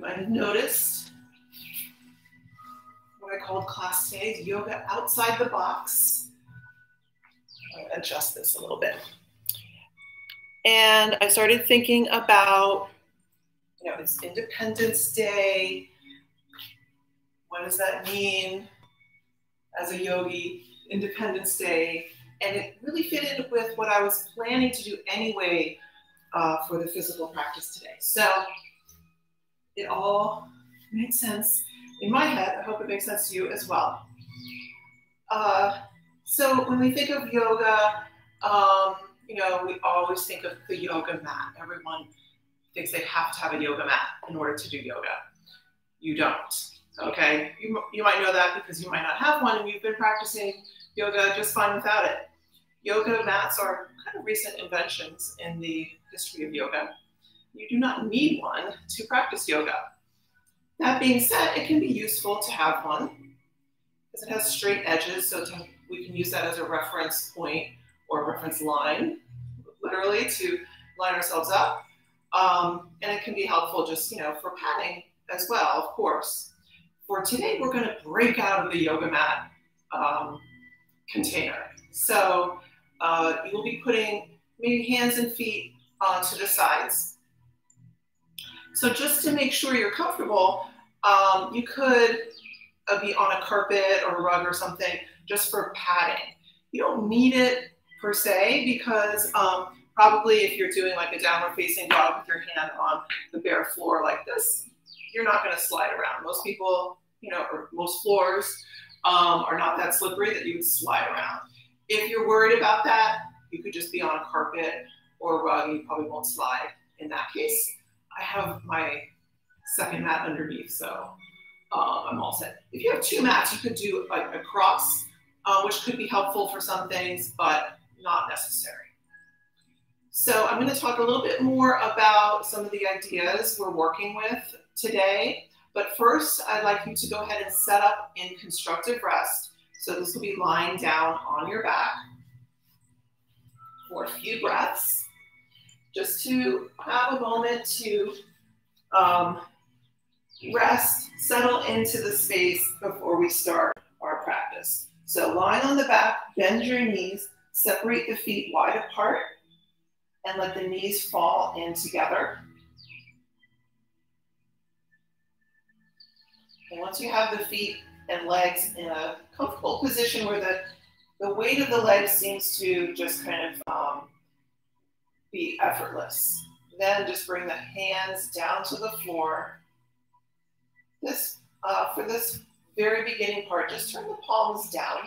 might have noticed what I called class today is yoga outside the box. I'll adjust this a little bit. And I started thinking about, it's Independence Day. What does that mean as a yogi, Independence Day? And it really fit in with what I was planning to do anyway for the physical practice today. So it all made sense in my head. I hope it makes sense to you as well. So when we think of yoga, we always think of the yoga mat. Everyone thinks they have to have a yoga mat in order to do yoga. You don't, okay? You might know that because you might not have one and you've been practicing yoga just fine without it. Yoga mats are kind of recent inventions in the history of yoga. You do not need one to practice yoga. That being said, it can be useful to have one because it has straight edges, so we can use that as a reference point or a reference line, literally, to line ourselves up. And it can be helpful just, for padding as well, of course. For today, we're going to break out of the yoga mat container. So you will be putting maybe hands and feet to the sides. So just to make sure you're comfortable, you could be on a carpet or a rug or something just for padding. You don't need it per se because probably if you're doing like a downward facing dog with your hand on the bare floor like this, you're not going to slide around. Most people, or most floors are not that slippery that you would slide around. If you're worried about that, you could just be on a carpet or a rug and you probably won't slide in that case. I have my second mat underneath, so I'm all set. If you have two mats, you could do like a cross, which could be helpful for some things, but not necessary. So I'm going to talk a little bit more about some of the ideas we're working with today. But first, I'd like you to go ahead and set up in constructive rest. So this will be lying down on your back for a few breaths, just to have a moment to rest, settle into the space before we start our practice. So lying on the back, bend your knees, separate the feet wide apart, and let the knees fall in together. And once you have the feet and legs in a comfortable position where the weight of the legs seems to just kind of be effortless, then just bring the hands down to the floor. For this very beginning part, just turn the palms down.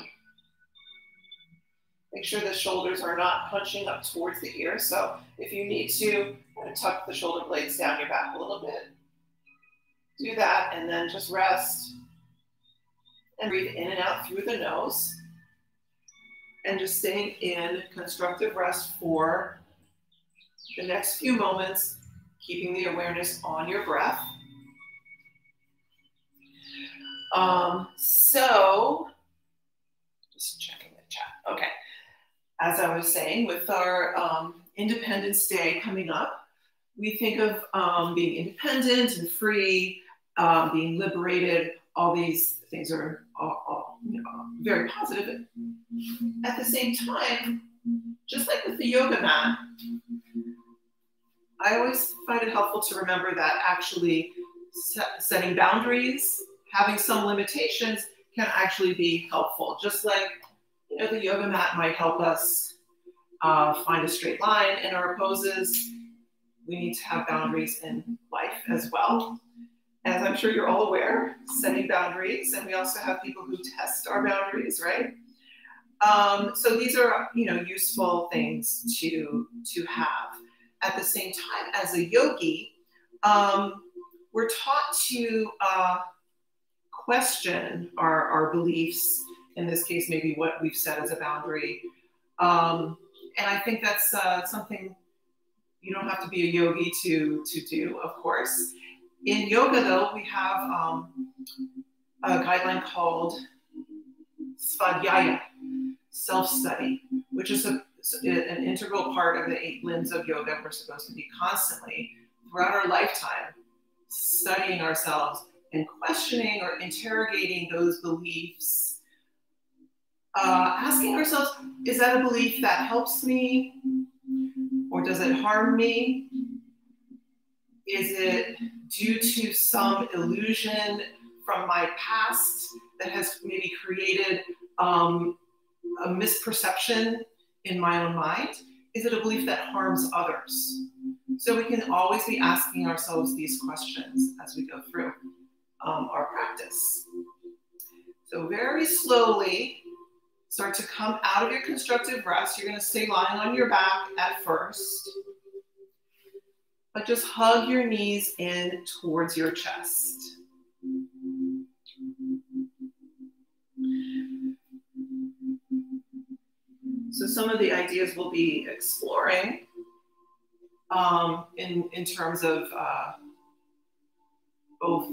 Make sure the shoulders are not punching up towards the ear. So if you need to, kind of tuck the shoulder blades down your back a little bit. Do that and then just rest and breathe in and out through the nose. And just staying in constructive rest for the next few moments, keeping the awareness on your breath. So just checking the chat. Okay. As I was saying, with our Independence Day coming up, we think of being independent and free, being liberated. All these things are all very positive. At the same time, just like with the yoga mat, I always find it helpful to remember that actually setting boundaries, having some limitations can actually be helpful. Just like the yoga mat might help us find a straight line in our poses, we need to have boundaries in life as well. As I'm sure you're all aware, setting boundaries, and we also have people who test our boundaries, right? So these are, useful things to have. At the same time, as a yogi, we're taught to question our beliefs, in this case, maybe what we've set as a boundary. And I think that's something you don't have to be a yogi to do, of course. In yoga, though, we have a guideline called Svadhyaya, self-study, which is an integral part of the 8 limbs of yoga we're supposed to be constantly, throughout our lifetime, studying ourselves and questioning or interrogating those beliefs. Asking ourselves, is that a belief that helps me or does it harm me? Is it due to some illusion from my past that has maybe created a misperception in my own mind? Is it a belief that harms others? So we can always be asking ourselves these questions as we go through our practice. So very slowly, start to come out of your constructive rest. You're going to stay lying on your back at first, but just hug your knees in towards your chest. So some of the ideas we'll be exploring in terms of both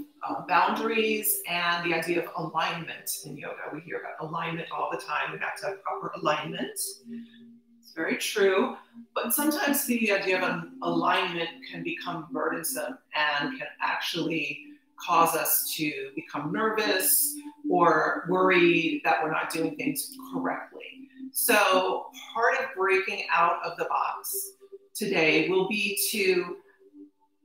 boundaries and the idea of alignment in yoga. We hear about alignment all the time. We have to have proper alignment. It's very true. But sometimes the idea of alignment can become burdensome and can actually cause us to become nervous or worried that we're not doing things correctly. So part of breaking out of the box today will be to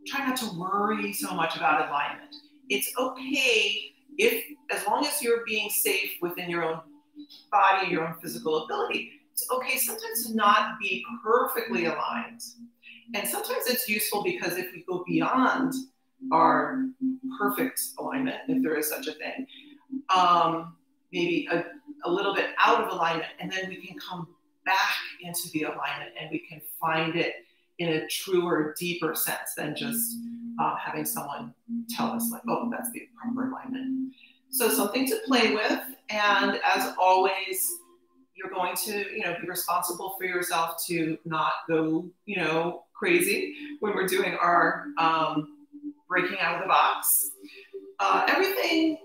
try not to worry so much about alignment. It's okay if, as long as you're being safe within your own body, your own physical ability, it's okay sometimes to not be perfectly aligned. And sometimes it's useful because if we go beyond our perfect alignment, if there is such a thing, maybe a little bit out of alignment, and then we can come back into the alignment and we can find it in a truer, deeper sense than just having someone tell us like, oh, that's the proper alignment. So something to play with. And as always, you're going to, be responsible for yourself to not go, crazy when we're doing our breaking out of the box. Everything,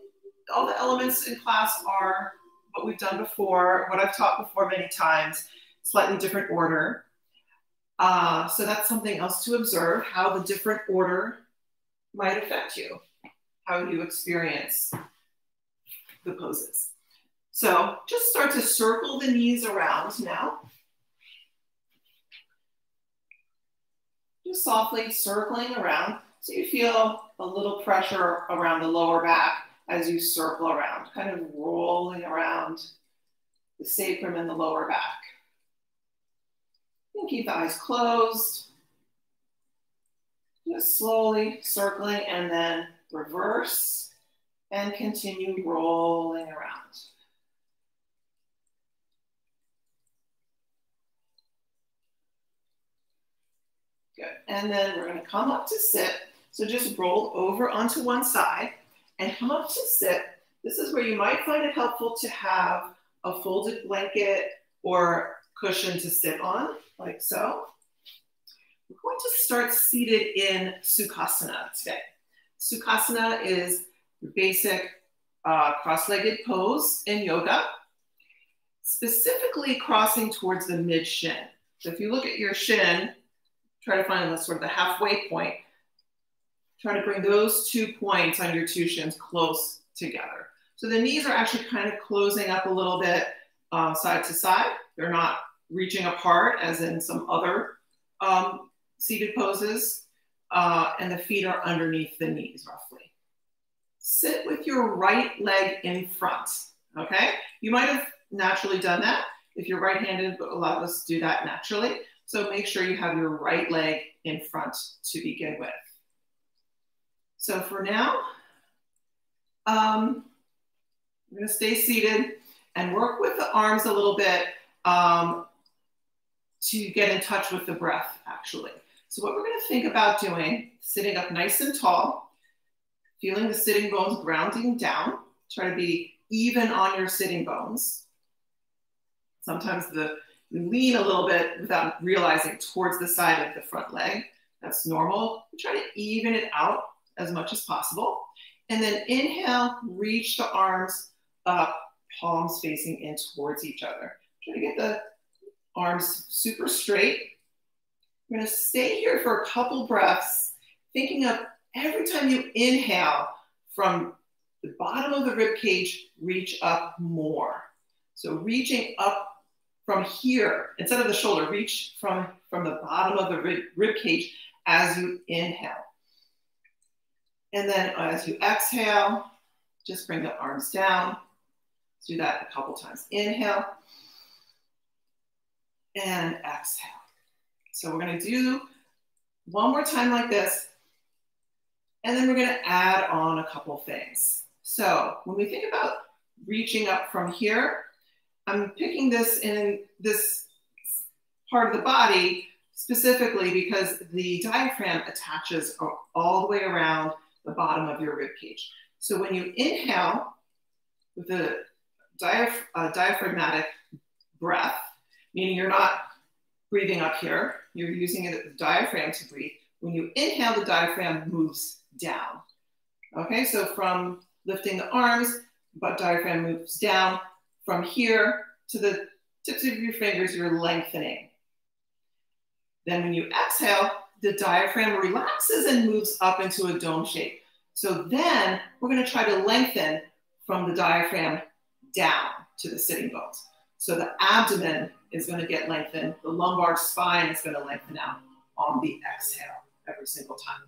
all the elements in class are what we've done before, what I've taught before many times, slightly different order. So that's something else to observe, how the different order might affect you, how you experience the poses. So just start to circle the knees around now. Just softly circling around so you feel a little pressure around the lower back as you circle around, kind of rolling around the sacrum and the lower back. And keep the eyes closed. Just slowly circling and then reverse and continue rolling around. Good. And then we're going to come up to sit. So just roll over onto one side and come up to sit. This is where you might find it helpful to have a folded blanket or cushion to sit on, like so. We're going to start seated in Sukhasana today. Sukhasana is the basic cross-legged pose in yoga, specifically crossing towards the mid-shin. So if you look at your shin, try to find the sort of the halfway point. Try to bring those 2 points on your two shins close together. So the knees are actually kind of closing up a little bit side to side. They're not reaching apart as in some other seated poses. And the feet are underneath the knees roughly. Sit with your right leg in front, okay? You might have naturally done that if you're right-handed, but a lot of us do that naturally. So make sure you have your right leg in front to begin with. So for now, I'm going to stay seated and work with the arms a little bit to get in touch with the breath, actually. So what we're going to think about doing, sitting up nice and tall, feeling the sitting bones grounding down. Try to be even on your sitting bones. Sometimes you lean a little bit without realizing towards the side of the front leg. That's normal. Try to even it out as much as possible. And then inhale, reach the arms up, palms facing in towards each other. Try to get the arms super straight. We're going to stay here for a couple breaths, thinking of every time you inhale from the bottom of the rib cage, reach up more. So reaching up from here, instead of the shoulder, reach from the bottom of the rib cage as you inhale. And then as you exhale, just bring the arms down. Let's do that a couple times. Inhale and exhale. So we're going to do one more time like this, and then we're going to add on a couple things. So when we think about reaching up from here, I'm picking this in this part of the body specifically because the diaphragm attaches all the way around the bottom of your rib cage. So when you inhale with the diaphragmatic breath, meaning you're not breathing up here, you're using the diaphragm to breathe. When you inhale, the diaphragm moves down. Okay, so from lifting the arms, but diaphragm moves down. From here to the tips of your fingers, you're lengthening. Then when you exhale, the diaphragm relaxes and moves up into a dome shape. So then we're going to try to lengthen from the diaphragm down to the sitting bones. So the abdomen is going to get lengthened. The lumbar spine is going to lengthen out on the exhale every single time.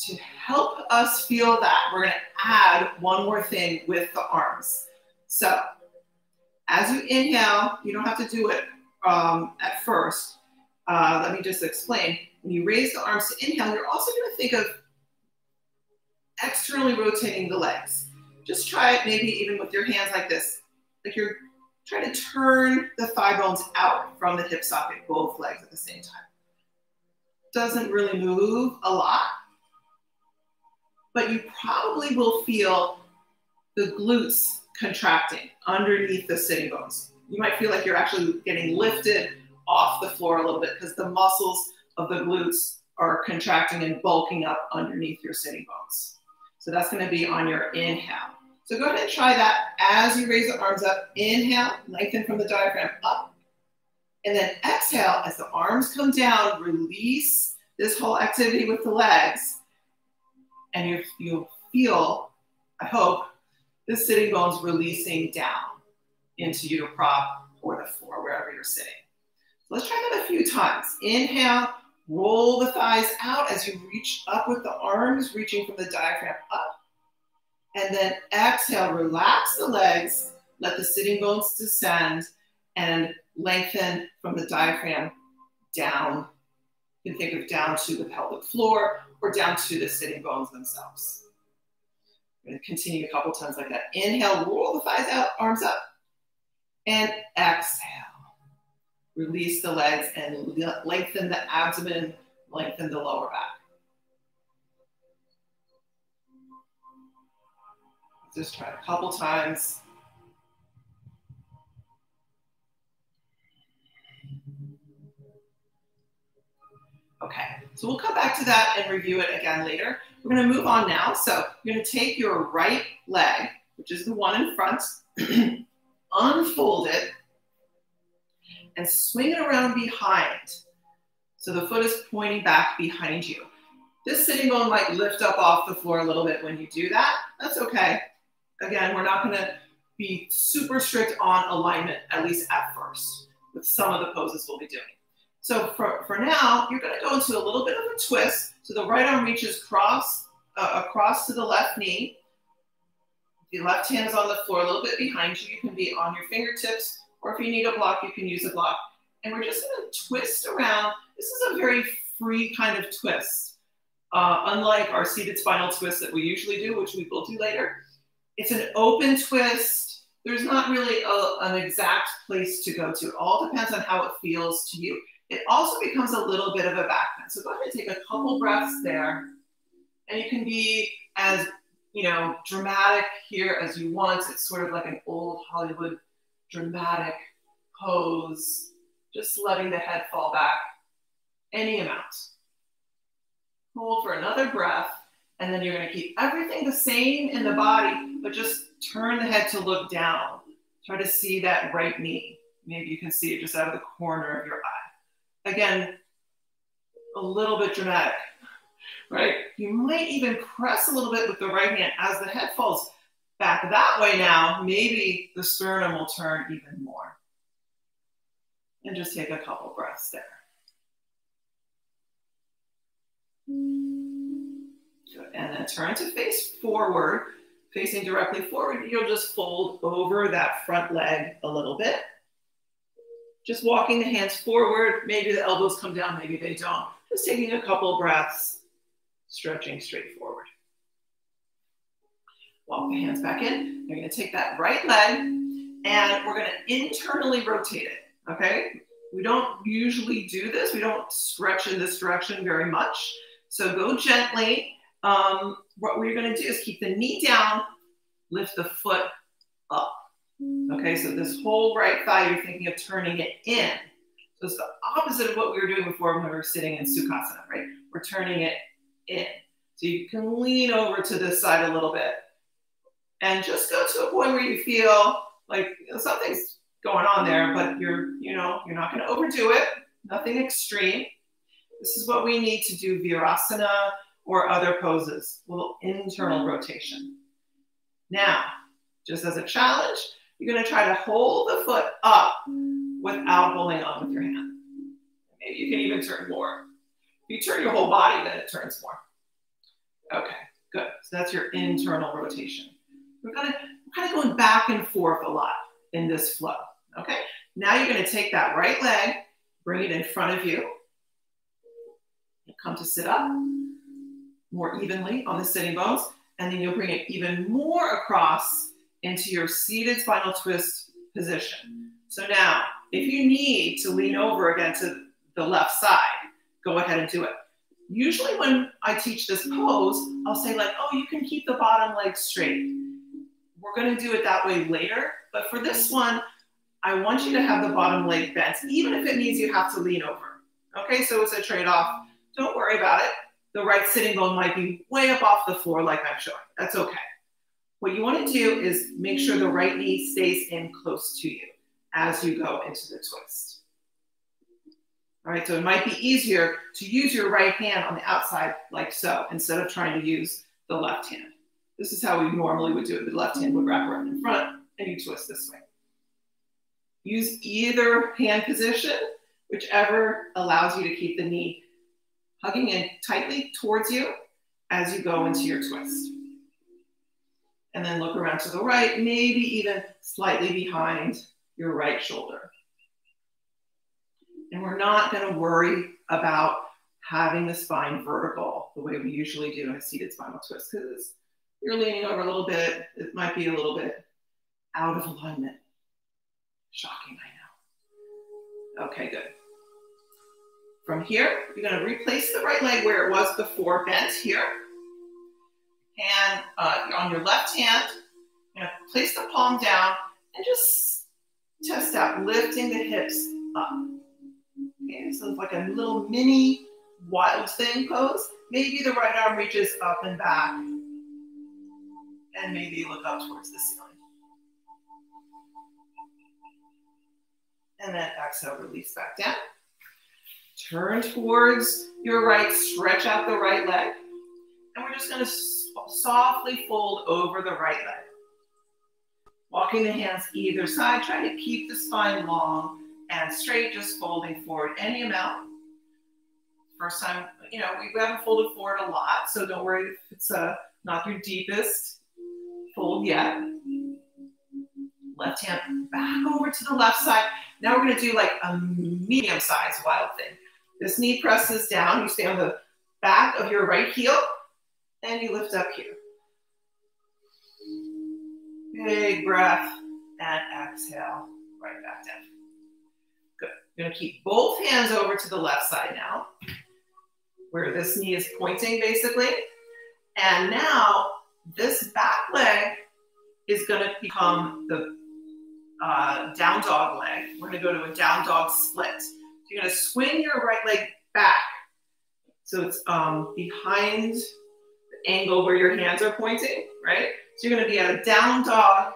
To help us feel that, we're going to add one more thing with the arms. So as you inhale, you don't have to do it at first. Let me just explain. When you raise the arms to inhale, you're also going to think of externally rotating the legs. Just try it maybe even with your hands like this. Like you're trying to turn the thigh bones out from the hip socket, both legs at the same time. Doesn't really move a lot, but you probably will feel the glutes contracting underneath the sitting bones. You might feel like you're actually getting lifted off the floor a little bit because the muscles of the glutes are contracting and bulking up underneath your sitting bones. So that's going to be on your inhale. So go ahead and try that as you raise the arms up. Inhale, lengthen from the diaphragm up. And then exhale, as the arms come down, release this whole activity with the legs. And you'll feel, I hope, the sitting bones releasing down into your prop or the floor, wherever you're sitting. So let's try that a few times. Inhale, roll the thighs out as you reach up with the arms, reaching from the diaphragm up. And then exhale, relax the legs, let the sitting bones descend, and lengthen from the diaphragm down. You can think of down to the pelvic floor or down to the sitting bones themselves. We're going to continue a couple times like that. Inhale, roll the thighs out, arms up. And exhale. Release the legs and lengthen the abdomen, lengthen the lower back. Just try it a couple times. Okay, so we'll come back to that and review it again later. We're going to move on now. So you're going to take your right leg, which is the one in front, unfold it, and swing it around behind. So the foot is pointing back behind you. This sitting bone might lift up off the floor a little bit when you do that. That's okay. Again, we're not going to be super strict on alignment, at least at first, with some of the poses we'll be doing. So for now, you're going to go into a little bit of a twist. So the right arm reaches across to the left knee. The left hand is on the floor a little bit behind you. You can be on your fingertips, or if you need a block, you can use a block. And we're just going to twist around. This is a very free kind of twist. Unlike our seated spinal twist that we usually do, which we will do later. It's an open twist. There's not really an exact place to go to. It all depends on how it feels to you. It also becomes a little bit of a back bend. So go ahead and take a couple breaths there. And you can be as, dramatic here as you want. It's sort of like an old Hollywood dramatic pose. Just letting the head fall back any amount. Hold for another breath. And then you're going to keep everything the same in the body, but just turn the head to look down. Try to see that right knee. Maybe you can see it just out of the corner of your eye. Again, a little bit dramatic. right? You might even press a little bit with the right hand as the head falls back that way now. Maybe the sternum will turn even more. And just take a couple breaths there. Good. And then turn to face forward, facing directly forward. You'll just fold over that front leg a little bit. Just walking the hands forward. Maybe the elbows come down, maybe they don't. Just taking a couple breaths, stretching straight forward. Walk the hands back in. You're going to take that right leg and we're going to internally rotate it, okay? We don't usually do this. We don't stretch in this direction very much. So go gently. What we're going to do is keep the knee down, lift the foot up. Okay, so this whole right thigh, you're thinking of turning it in. So it's the opposite of what we were doing before when we were sitting in Sukhasana, right? We're turning it in. So you can lean over to this side a little bit and just go to a point where you feel like something's going on there, but you're not going to overdo it. Nothing extreme. This is what we need to do Virasana or other poses, a little internal rotation. Now, just as a challenge, you're going to try to hold the foot up without holding on with your hand. Maybe you can even turn more. If you turn your whole body, then it turns more. Okay, good. So that's your internal rotation. We're kind of going back and forth a lot in this flow. Okay, now you're going to take that right leg, bring it in front of you, and come to sit up more evenly on the sitting bones, and then you'll bring it even more across into your seated spinal twist position. So now, if you need to lean over again to the left side, go ahead and do it. Usually when I teach this pose, I'll say like, oh, you can keep the bottom leg straight. We're going to do it that way later, but for this one, I want you to have the bottom leg bent, even if it means you have to lean over. Okay, so it's a trade-off. Don't worry about it. The right sitting bone might be way up off the floor like I'm showing. That's okay. What you want to do is make sure the right knee stays in close to you as you go into the twist. All right, so it might be easier to use your right hand on the outside like so, instead of trying to use the left hand. This is how we normally would do it. The left hand would wrap around in front and you twist this way. Use either hand position, whichever allows you to keep the knee hugging in tightly towards you as you go into your twist. And then look around to the right, maybe even slightly behind your right shoulder. And we're not going to worry about having the spine vertical the way we usually do in a seated spinal twist, because you're leaning over a little bit. It might be a little bit out of alignment. Shocking, I know. Okay, good. From here, you're going to replace the right leg where it was before, bent here. And on your left hand, you're going to place the palm down and just test out, lifting the hips up. Okay, so it's like a little mini wild thing pose. Maybe the right arm reaches up and back. And maybe look up towards the ceiling. And then exhale, release back down. Turn towards your right, stretch out the right leg. And we're just going to softly fold over the right leg. Walking the hands either side, trying to keep the spine long and straight, just folding forward any amount. First time, we haven't folded forward a lot, so don't worry if it's not your deepest fold yet. Left hand back over to the left side. Now we're going to do like a medium-sized wild thing. This knee presses down. You stay on the back of your right heel, and you lift up here. Big breath, and exhale, right back down. Good. You're going to keep both hands over to the left side now, where this knee is pointing, basically. And now, this back leg is going to become the down dog leg. We're going to go to a down dog split. So you're going to swing your right leg back. So it's behind the angle where your hands are pointing, right? So you're going to be at a down dog,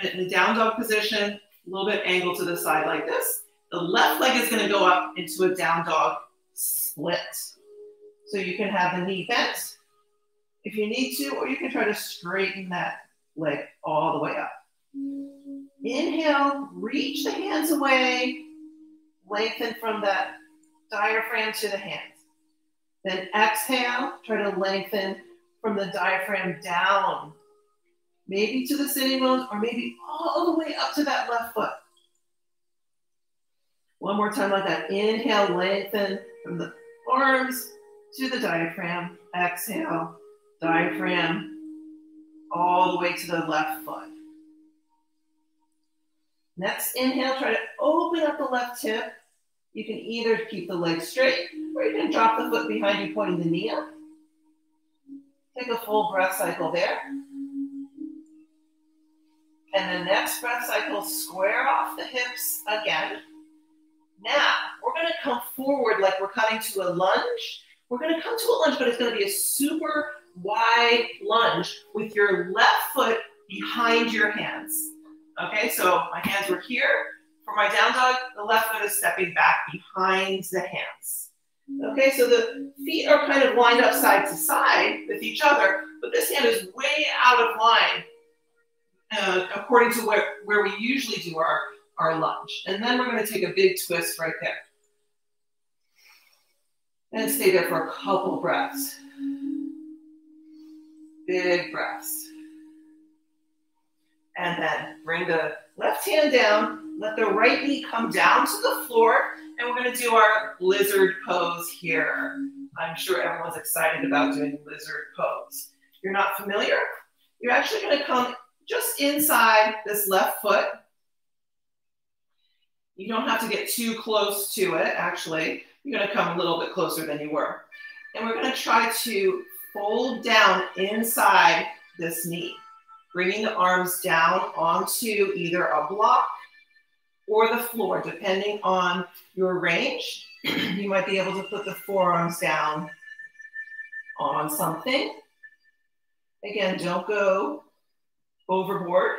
in a down dog position, a little bit angled to the side like this. The left leg is going to go up into a down dog split. So you can have the knee bent if you need to, or you can try to straighten that leg all the way up. Inhale, reach the hands away, lengthen from that diaphragm to the hands. Then exhale, try to lengthen from the diaphragm down, maybe to the sitting bones, or maybe all the way up to that left foot. One more time like that. Inhale, lengthen from the arms to the diaphragm. Exhale, diaphragm, all the way to the left foot. Next inhale, try to open up the left hip. You can either keep the leg straight, or you can drop the foot behind you, pointing the knee up. Take a full breath cycle there. And the next breath cycle, square off the hips again. Now, we're gonna come forward like we're coming to a lunge. We're gonna come to a lunge, but it's gonna be a super wide lunge with your left foot behind your hands. Okay, so my hands were here. For my down dog, the left foot is stepping back behind the hands. Okay, so the feet are kind of lined up side to side with each other, but this hand is way out of line according to where we usually do our lunge. And then we're going to take a big twist right there. And stay there for a couple breaths. Big breaths. And then bring the left hand down, let the right knee come down to the floor, and we're gonna do our lizard pose here. I'm sure everyone's excited about doing lizard pose. If you're not familiar, you're actually gonna come just inside this left foot. You don't have to get too close to it, actually. You're gonna come a little bit closer than you were. And we're gonna try to fold down inside this knee, bringing the arms down onto either a block or the floor, depending on your range. You might be able to put the forearms down on something. Again, don't go overboard.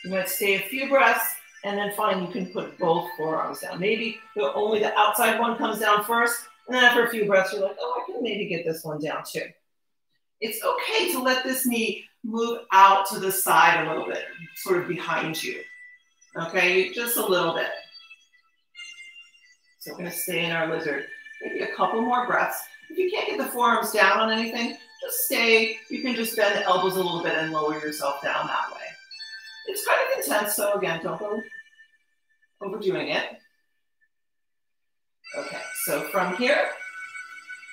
You might stay a few breaths and then find you can put both forearms down. Maybe only the outside one comes down first, and then after a few breaths, you're like, oh, I can maybe get this one down too. It's okay to let this knee move out to the side a little bit, sort of behind you. Okay, just a little bit. So we're gonna stay in our lizard. Maybe a couple more breaths. If you can't get the forearms down on anything, just stay. You can just bend the elbows a little bit and lower yourself down that way. It's kind of intense, so again, don't go overdoing it. Okay, so from here,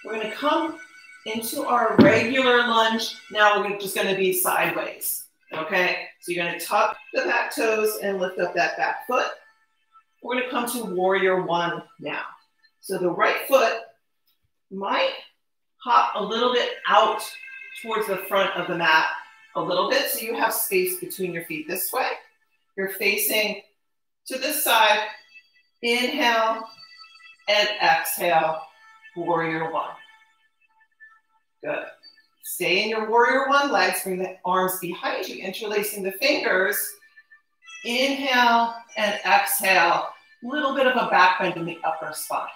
we're gonna come into our regular lunge. Now we're just gonna be sideways, okay? So you're gonna tuck the back toes and lift up that back foot. We're gonna come to warrior one now. So the right foot might hop a little bit out towards the front of the mat a little bit, so you have space between your feet this way. You're facing to this side. Inhale and exhale, warrior one. Good. Stay in your warrior one legs, bring the arms behind you, interlacing the fingers. Inhale and exhale, little bit of a back bend in the upper spine.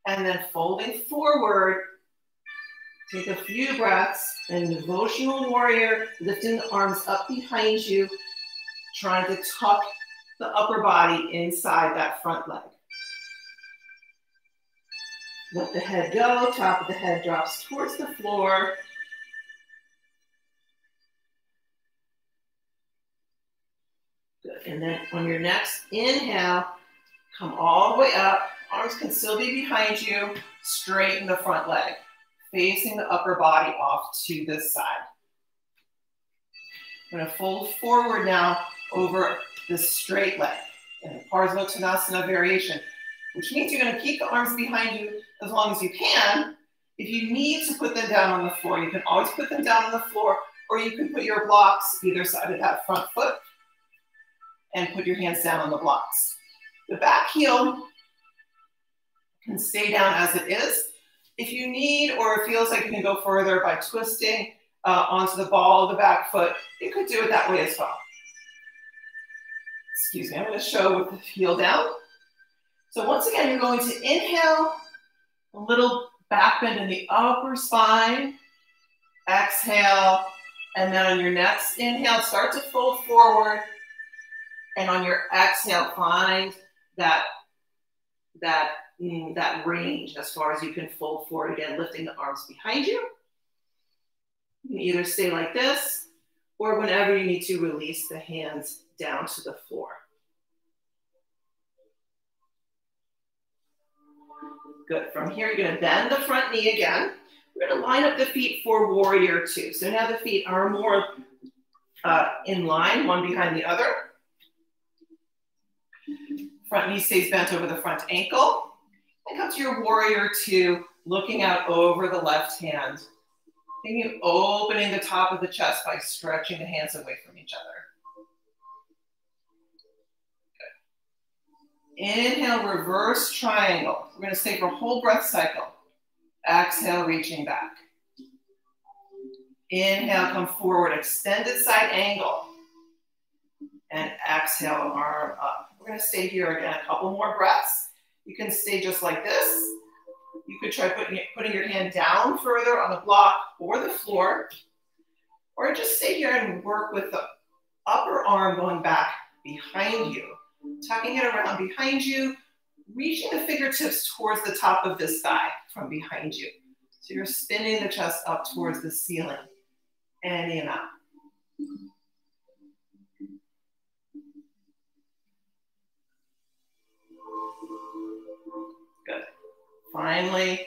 And then folding forward, take a few breaths, and devotional warrior, lifting the arms up behind you, trying to tuck the upper body inside that front leg. Let the head go, top of the head drops towards the floor. Good, and then on your next inhale, come all the way up. Arms can still be behind you. Straighten the front leg, facing the upper body off to this side. I'm gonna fold forward now over this straight leg in a Parsvottanasana variation, which means you're gonna keep the arms behind you as long as you can. If you need to put them down on the floor, you can always put them down on the floor, or you can put your blocks either side of that front foot and put your hands down on the blocks. The back heel can stay down as it is. If you need, or it feels like you can go further by twisting onto the ball of the back foot, you could do it that way as well. Excuse me, I'm gonna show with the heel down. So once again, you're going to inhale, a little back bend in the upper spine. Exhale, and then on your next inhale, start to fold forward. And on your exhale, find that range as far as you can fold forward again, lifting the arms behind you. You can either stay like this, or whenever you need to, release the hands down to the floor. Good. From here, you're going to bend the front knee again. We're going to line up the feet for warrior two. So now the feet are more in line, one behind the other. Front knee stays bent over the front ankle. And come to your warrior two, looking out over the left hand. Then you opening the top of the chest by stretching the hands away from each other. Good. Inhale, reverse triangle. We're going to stay for a whole breath cycle. Exhale, reaching back. Inhale, come forward, extended side angle. And exhale, arm up. We're going to stay here again, a couple more breaths. You can stay just like this. You could try putting your hand down further on the block or the floor, or just stay here and work with the upper arm going back behind you, tucking it around behind you, reaching the fingertips towards the top of this thigh from behind you. So you're spinning the chest up towards the ceiling, any amount. Good. Finally,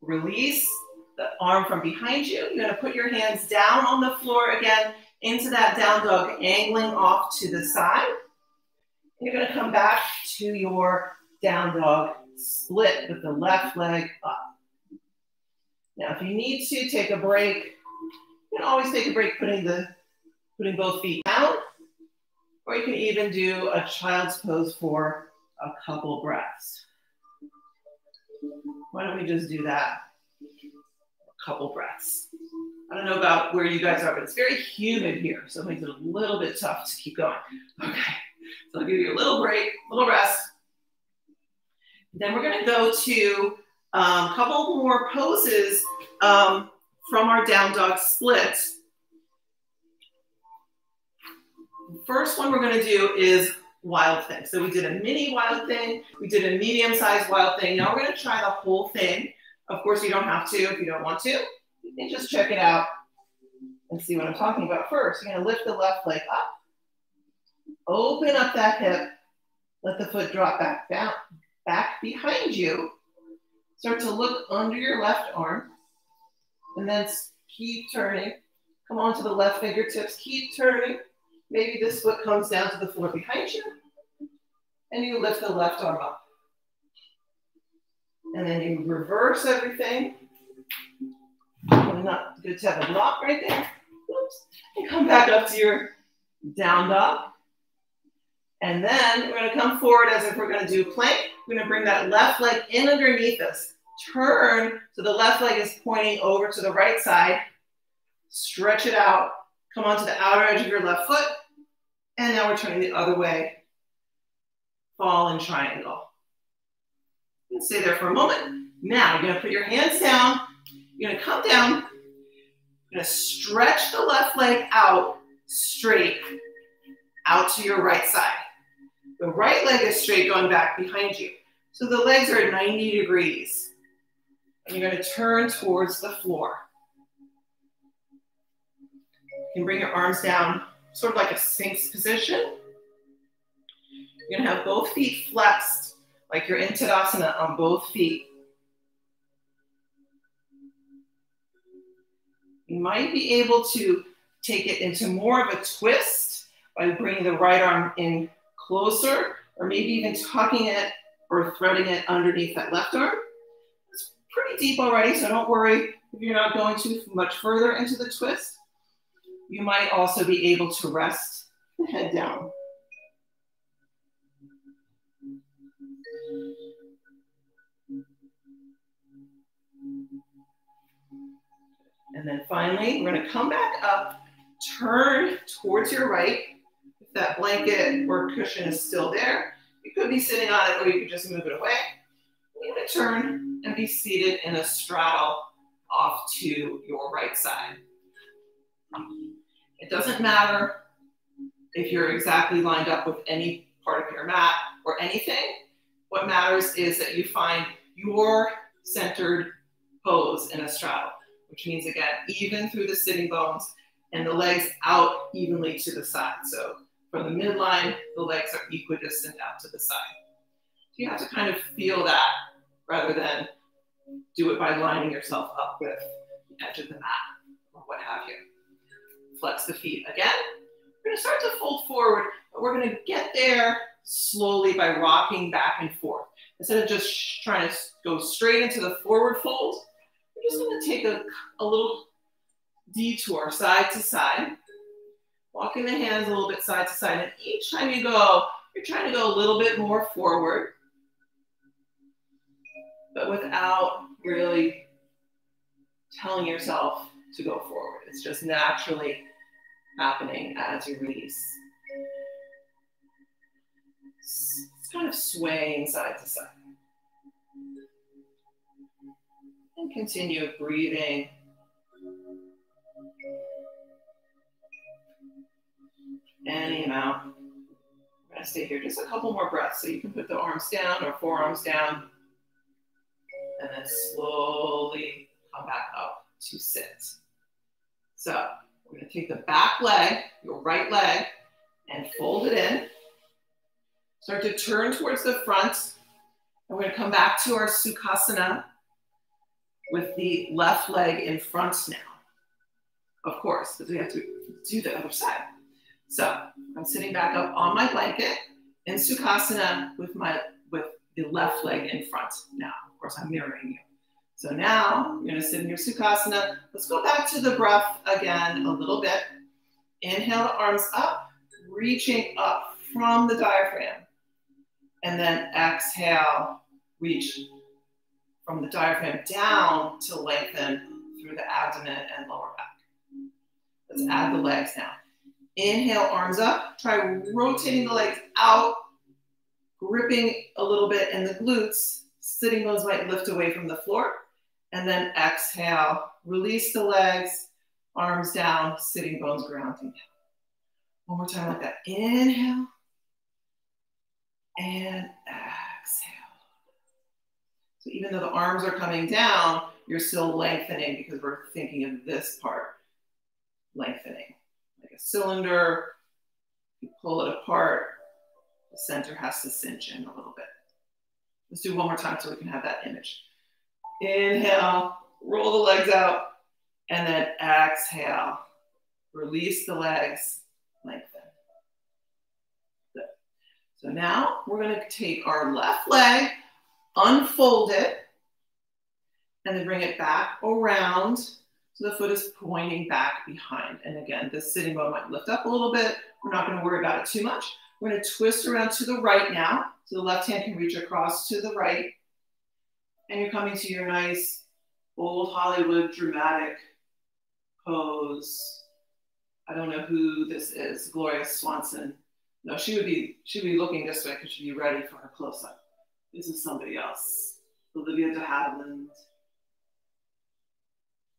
release the arm from behind you. You're going to put your hands down on the floor again into that down dog, angling off to the side. You're going to come back to your down dog split with the left leg up. Now, if you need to take a break, you can always take a break putting both feet down, or you can even do a child's pose for a couple breaths. Why don't we just do that? A couple breaths. I don't know about where you guys are, but it's very humid here, so it makes it a little bit tough to keep going. Okay, so I'll give you a little break, a little rest. Then we're going to go to a couple more poses from our down dog split. The first one we're going to do is wild thing. So we did a mini wild thing. We did a medium-sized wild thing. Now we're going to try the whole thing. Of course, you don't have to if you don't want to. You can just check it out and see what I'm talking about first. You're going to lift the left leg up. Open up that hip. Let the foot drop back down, back behind you. Start to look under your left arm. And then keep turning. Come on to the left fingertips. Keep turning. Maybe this foot comes down to the floor behind you. And you lift the left arm up. And then you reverse everything. Probably not good to have a block right there. Oops. And come back up to your down dog. And then we're going to come forward as if we're going to do plank. We're going to bring that left leg in underneath us. Turn so the left leg is pointing over to the right side. Stretch it out. Come onto the outer edge of your left foot. And now we're turning the other way. Fall in triangle. You can stay there for a moment. Now you're going to put your hands down. You're going to come down. You're going to stretch the left leg out straight out to your right side. The right leg is straight going back behind you. So the legs are at 90 degrees. And you're going to turn towards the floor. You can bring your arms down, sort of like a Sphinx position. You're going to have both feet flexed, like you're in Tadasana on both feet. You might be able to take it into more of a twist by bringing the right arm in closer, or maybe even tucking it or threading it underneath that left arm. It's pretty deep already, so don't worry if you're not going too much further into the twist. You might also be able to rest the head down. And then finally, we're going to come back up, turn towards your right. If that blanket or cushion is still there, you could be sitting on it or you could just move it away. You're gonna turn and be seated in a straddle off to your right side. It doesn't matter if you're exactly lined up with any part of your mat or anything. What matters is that you find your centered pose in a straddle, which means, again, even through the sitting bones and the legs out evenly to the side. So from the midline, the legs are equidistant out to the side. So you have to kind of feel that rather than do it by lining yourself up with the edge of the mat or what have you. Flex the feet again. We're gonna start to fold forward, but we're gonna get there slowly by rocking back and forth. Instead of just trying to go straight into the forward fold, we're just gonna take a little detour side to side, walking the hands a little bit side to side. And each time you go, you're trying to go a little bit more forward, but without really telling yourself to go forward. It's just naturally happening as you release. It's kind of swaying side to side. And continue breathing. Any amount. We're gonna stay here just a couple more breaths. So you can put the arms down or forearms down. And then slowly come back up to sit. So we're gonna take the back leg, your right leg, and fold it in. Start to turn towards the front. And we're gonna come back to our Sukhasana with the left leg in front now. Of course, because we have to do the other side. So I'm sitting back up on my blanket in Sukhasana with the left leg in front now. Of course, I'm mirroring you. So now you're gonna sit in your Sukhasana. Let's go back to the breath again a little bit. Inhale the arms up, reaching up from the diaphragm. And then exhale, reach from the diaphragm down to lengthen through the abdomen and lower back. Let's add the legs now. Inhale, arms up. Try rotating the legs out, gripping a little bit in the glutes. Sitting bones might lift away from the floor. And then exhale, release the legs, arms down, sitting bones grounding down. One more time like that. Inhale. And exhale. So even though the arms are coming down, you're still lengthening because we're thinking of this part lengthening. Like a cylinder, you pull it apart, the center has to cinch in a little bit. Let's do one more time so we can have that image. Inhale, roll the legs out, and then exhale. Release the legs, lengthen. Good. So now we're gonna take our left leg, unfold it, and then bring it back around so the foot is pointing back behind. And again, the sitting bone might lift up a little bit. We're not gonna worry about it too much. We're gonna twist around to the right now. So the left hand can reach across to the right. And you're coming to your nice old Hollywood dramatic pose. I don't know who this is, Gloria Swanson. No, she would be looking this way because she'd be ready for her close-up. This is somebody else, Olivia de Havilland.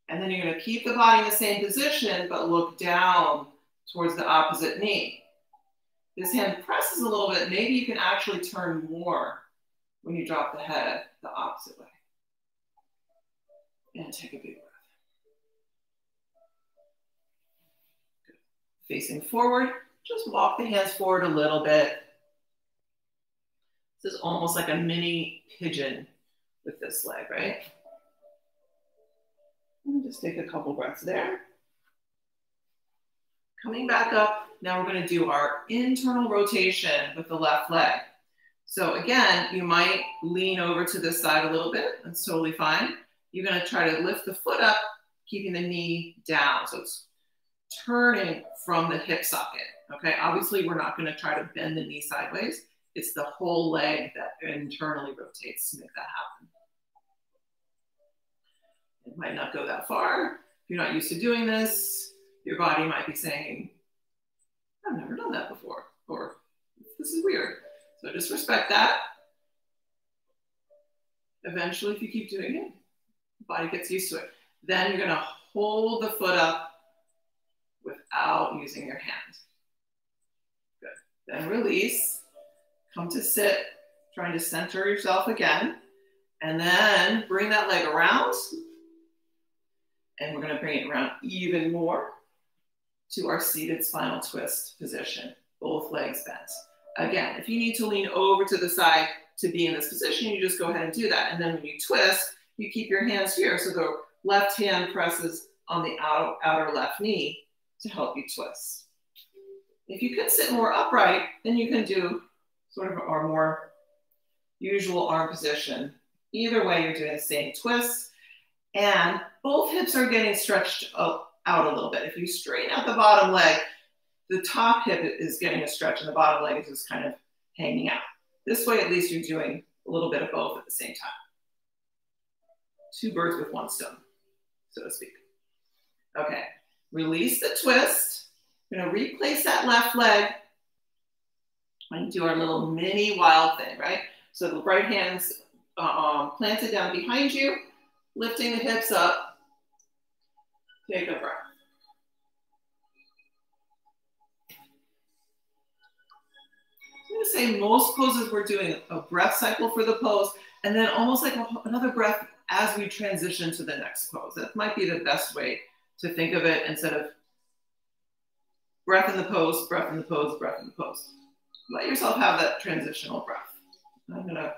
And then you're gonna keep the body in the same position, but look down towards the opposite knee. This hand presses a little bit. Maybe you can actually turn more when you drop the head the opposite way. And take a big breath. Good. Facing forward, just walk the hands forward a little bit. This is almost like a mini pigeon with this leg, right? And just take a couple breaths there. Coming back up, now we're gonna do our internal rotation with the left leg. So again, you might lean over to this side a little bit, that's totally fine. You're gonna try to lift the foot up, keeping the knee down. So it's turning from the hip socket, okay? Obviously, we're not gonna try to bend the knee sideways. It's the whole leg that internally rotates to make that happen. It might not go that far. If you're not used to doing this, your body might be saying, I've never done that before, or this is weird. So just respect that. Eventually, if you keep doing it, the body gets used to it. Then you're gonna hold the foot up without using your hand. Good. Then release, come to sit, trying to center yourself again. And then bring that leg around. And we're gonna bring it around even more to our seated spinal twist position. Both legs bent. Again, if you need to lean over to the side to be in this position, you just go ahead and do that. And then when you twist, you keep your hands here. So the left hand presses on the outer left knee to help you twist. If you can sit more upright, then you can do sort of our more usual arm position. Either way, you're doing the same twist. And both hips are getting stretched out a little bit. If you straighten out the bottom leg, the top hip is getting a stretch and the bottom leg is just kind of hanging out. This way, at least you're doing a little bit of both at the same time. Two birds with one stone, so to speak. Okay, release the twist. We're gonna replace that left leg and do our little mini wild thing, right? So the right hand's planted down behind you, lifting the hips up. Take a breath. I'm gonna say most poses we're doing a breath cycle for the pose and then almost like another breath as we transition to the next pose. That might be the best way to think of it instead of breath in the pose, breath in the pose, breath in the pose. Let yourself have that transitional breath. I'm gonna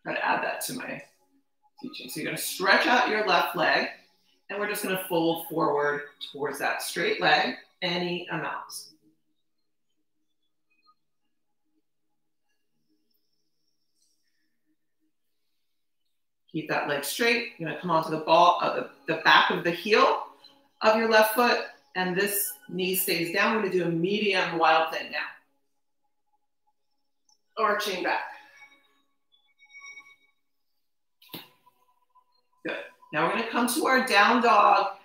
try to add that to my teaching. So you're gonna stretch out your left leg and we're just gonna fold forward towards that straight leg, any amount. Keep that leg straight. You're gonna come onto the ball, the back of the heel of your left foot, and this knee stays down. We're gonna do a medium wild thing now. Arching back. Good. Now we're gonna come to our down dog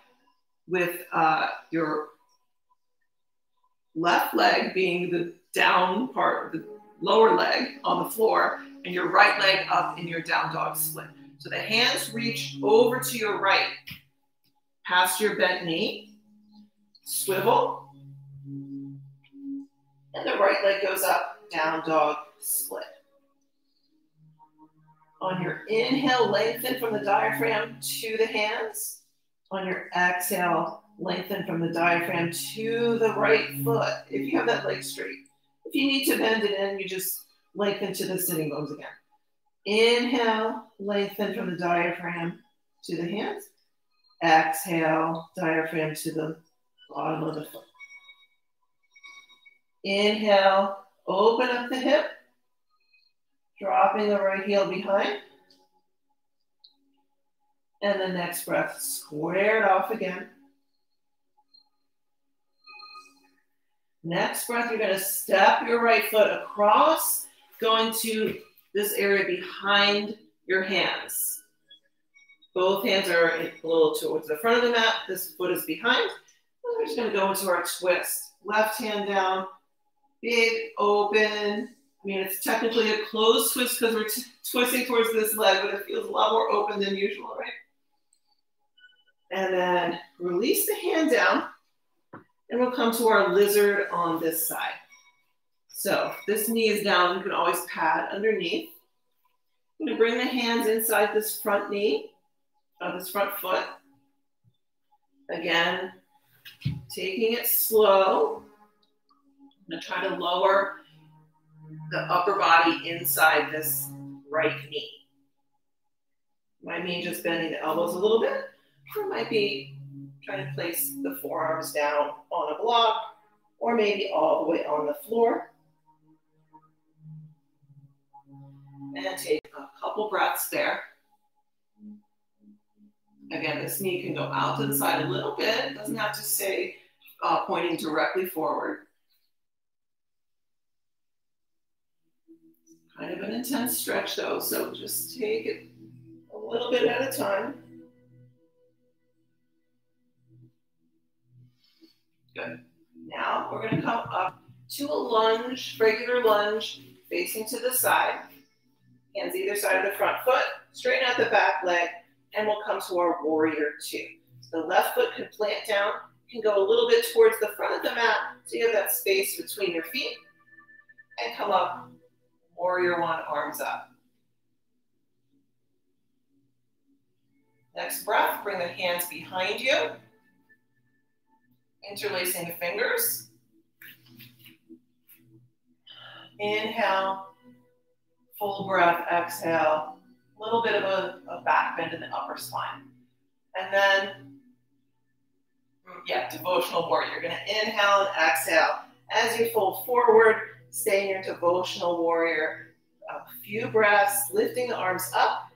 with your left leg being the down part, the lower leg on the floor, and your right leg up in your down dog split. So the hands reach over to your right, past your bent knee, swivel, and the right leg goes up, down dog split. On your inhale, lengthen from the diaphragm to the hands. On your exhale, lengthen from the diaphragm to the right foot, if you have that leg straight. If you need to bend it in, you just lengthen to the sitting bones again. Inhale, lengthen from the diaphragm to the hands. Exhale, diaphragm to the bottom of the foot. Inhale, open up the hip, dropping the right heel behind. And the next breath, square it off again. Next breath, you're gonna step your right foot across, going to this area behind your hands. Both hands are a little towards the front of the mat. This foot is behind. And we're just gonna go into our twist. Left hand down, big, open. I mean, it's technically a closed twist because we're twisting towards this leg, but it feels a lot more open than usual, right? And then release the hand down, and we'll come to our lizard on this side. So this knee is down, you can always pad underneath. I'm gonna bring the hands inside this front knee, this front foot. Again, taking it slow. I'm gonna try to lower the upper body inside this right knee. Might mean just bending the elbows a little bit, or it might be trying to place the forearms down on a block, or maybe all the way on the floor. And take a couple breaths there. Again, this knee can go out to the side a little bit. It doesn't have to stay pointing directly forward. Kind of an intense stretch though, so just take it a little bit at a time. Good. Now we're going to come up to a lunge, regular lunge, facing to the side. Hands either side of the front foot, straighten out the back leg, and we'll come to our warrior two. So the left foot can plant down, can go a little bit towards the front of the mat, so you have that space between your feet, and come up, warrior one, arms up. Next breath, bring the hands behind you, interlacing the fingers. Inhale, full breath, exhale, a little bit of a back bend in the upper spine. And then, devotional warrior. You're gonna inhale and exhale. As you fold forward, stay in your devotional warrior. A few breaths, lifting the arms up,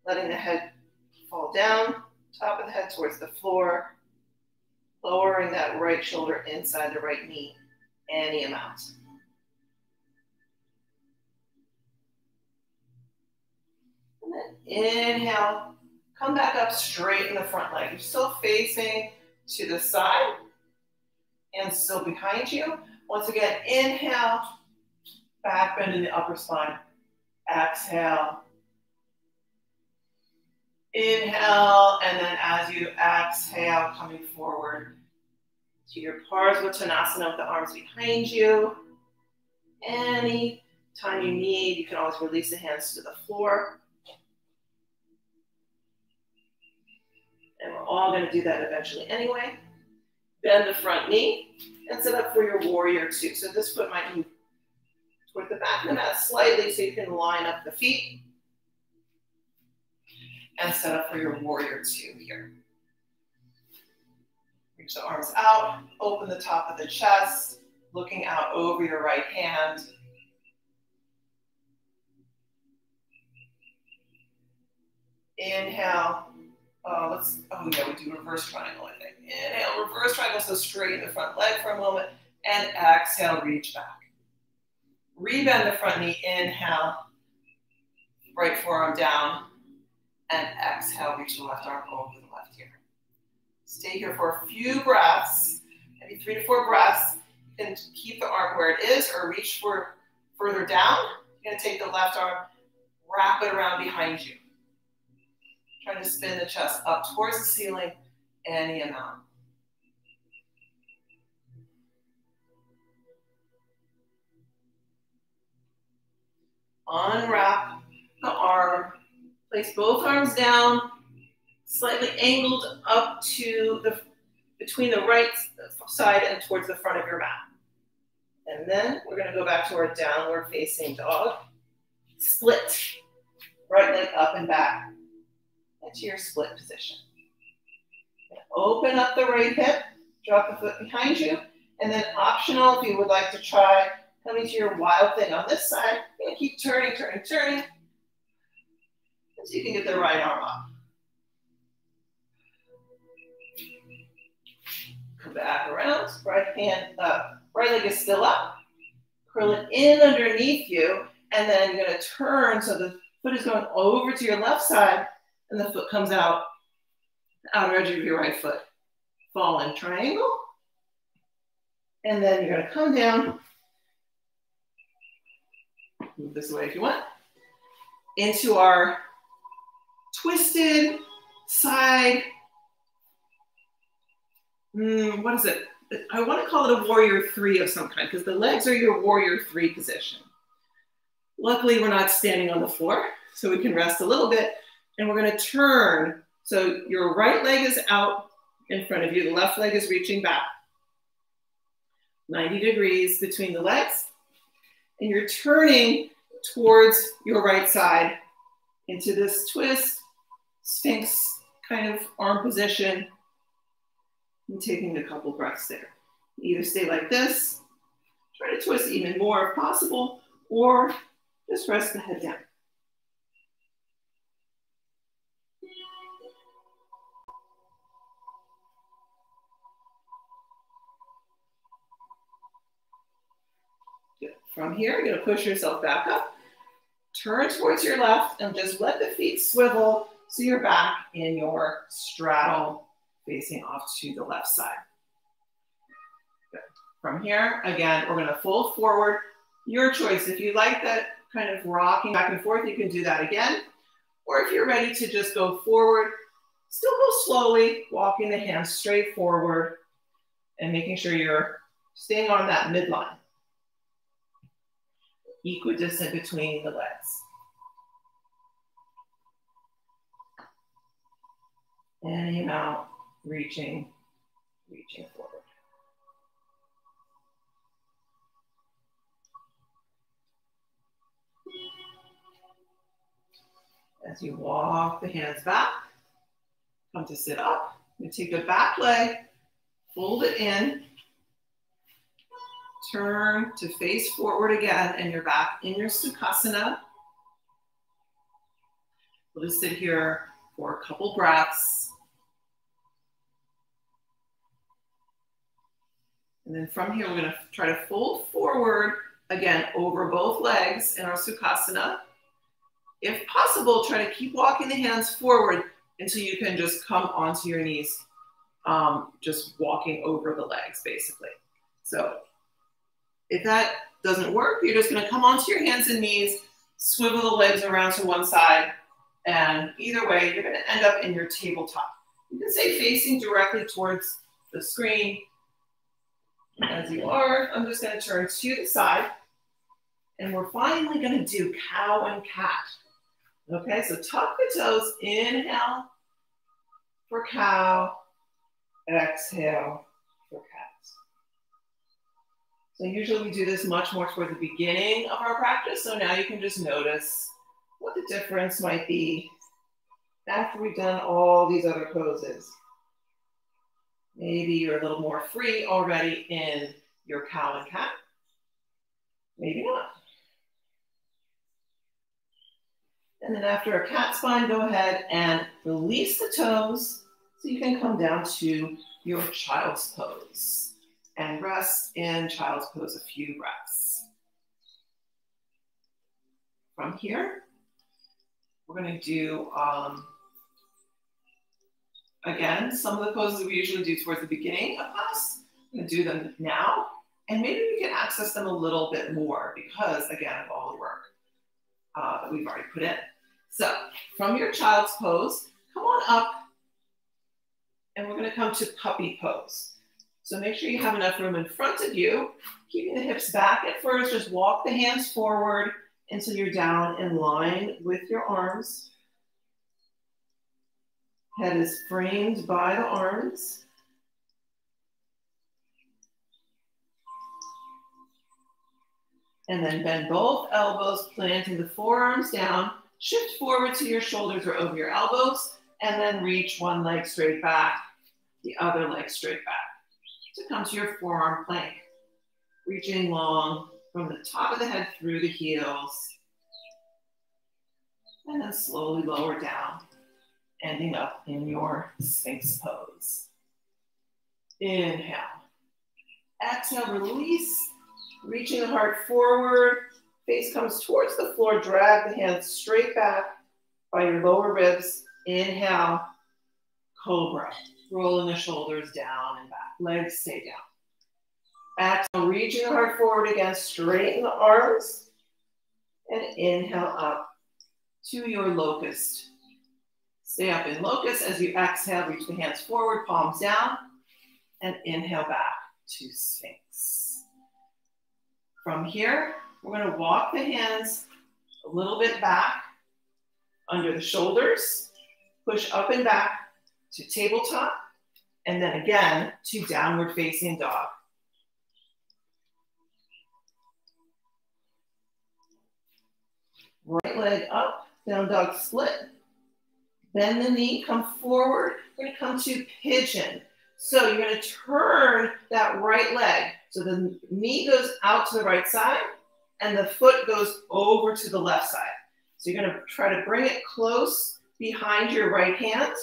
letting the head fall down, top of the head towards the floor, lowering that right shoulder inside the right knee, any amount. And then inhale, come back up, straighten the front leg. You're still facing to the side and still behind you. Once again, inhale, back bend in the upper spine. Exhale. Inhale, and then as you exhale, coming forward to your Parsvottanasana with the arms behind you. Any time you need, you can always release the hands to the floor. And we're all going to do that eventually anyway. Bend the front knee and set up for your warrior two. So this foot might move toward the back of the mat slightly so you can line up the feet. And set up for your warrior two here. Reach the arms out, open the top of the chest, looking out over your right hand. Inhale. We do reverse triangle, I think. Inhale, reverse triangle, so straighten the front leg for a moment. And exhale, reach back. Rebend the front knee, inhale. Right forearm down. And exhale, reach the left arm over the left ear. Stay here for a few breaths, maybe 3 to 4 breaths. You can keep the arm where it is or reach for further down. You're going to take the left arm, wrap it around behind you. Trying to spin the chest up towards the ceiling, any amount. Unwrap the arm. Place both arms down, slightly angled up to between the right side and towards the front of your mat. And then we're going to go back to our downward facing dog. Split. Right leg up and back into your split position. Open up the right hip, drop the foot behind you, and then optional if you would like to try coming to your wild thing on this side. You're going to keep turning, turning, turning. So you can get the right arm up. Come back around, right leg is still up. Curl it in underneath you, and then you're gonna turn so the foot is going over to your left side, and the foot comes out, the outer edge of your right foot. Fall in triangle, and then you're gonna come down, move this way if you want, into our twisted side, what is it? I want to call it a warrior three of some kind because the legs are your warrior three position. Luckily, we're not standing on the floor, so we can rest a little bit. And we're going to turn. So your right leg is out in front of you. The left leg is reaching back. 90 degrees between the legs. And you're turning towards your right side into this twist, Sphinx kind of arm position. And taking a couple breaths there. Either stay like this, try to twist even more if possible, or just rest the head down. Good. From here, you're going to push yourself back up, turn towards your left, and just let the feet swivel so you're back in your straddle facing off to the left side. Good. From here, again, we're going to fold forward, Your choice. If you like that kind of rocking back and forth, you can do that again. Or if you're ready to just go forward, still go slowly, walking the hands straight forward and making sure you're staying on that midline, equidistant between the legs. And out, reaching forward. As you walk the hands back, come to sit up. You take the back leg, fold it in, turn to face forward again, and you're back in your Sukhasana. We'll just sit here for a couple breaths. And then from here, we're going to try to fold forward again over both legs in our Sukhasana. If possible, try to keep walking the hands forward until you can just come onto your knees, just walking over the legs, basically. So if that doesn't work, you're just going to come onto your hands and knees, swivel the legs around to one side, and either way, you're going to end up in your tabletop. You can stay facing directly towards the screen. As you are, I'm just going to turn to the side, and we're finally going to do cow and cat. Okay, so tuck the toes, inhale for cow, exhale for cat. So usually we do this much more toward the beginning of our practice, so now you can just notice what the difference might be after we've done all these other poses. Maybe you're a little more free already in your cow and cat. Maybe not. And then after a cat spine, go ahead and release the toes so you can come down to your child's pose and rest in child's pose a few breaths. From here, we're going to do, again, some of the poses that we usually do towards the beginning of class. I'm going to do them now, and maybe we can access them a little bit more because, again, of all the work that we've already put in. So from your child's pose, come on up, and we're going to come to puppy pose. So make sure you have enough room in front of you, keeping the hips back at first. Just walk the hands forward until you're down in line with your arms. Head is framed by the arms. And then bend both elbows, planting the forearms down. Shift forward to your shoulders or over your elbows, and then reach one leg straight back, the other leg straight back, to come to your forearm plank. Reaching long from the top of the head through the heels, and then slowly lower down, ending up in your Sphinx pose. Inhale. Exhale, release, reaching the heart forward. Face comes towards the floor. Drag the hands straight back by your lower ribs. Inhale, cobra. Rolling the shoulders down and back. Legs stay down. Exhale, reaching the heart forward again. Straighten the arms. And inhale up to your locust. Stay up in locust. As you exhale, reach the hands forward, palms down. And inhale back to Sphinx. From here, we're going to walk the hands a little bit back under the shoulders, push up and back to tabletop, and then again to downward facing dog. Right leg up, down dog split. Bend the knee, come forward. We're going to come to pigeon. So you're going to turn that right leg. So the knee goes out to the right side, and the foot goes over to the left side. So you're going to try to bring it close behind your right hand,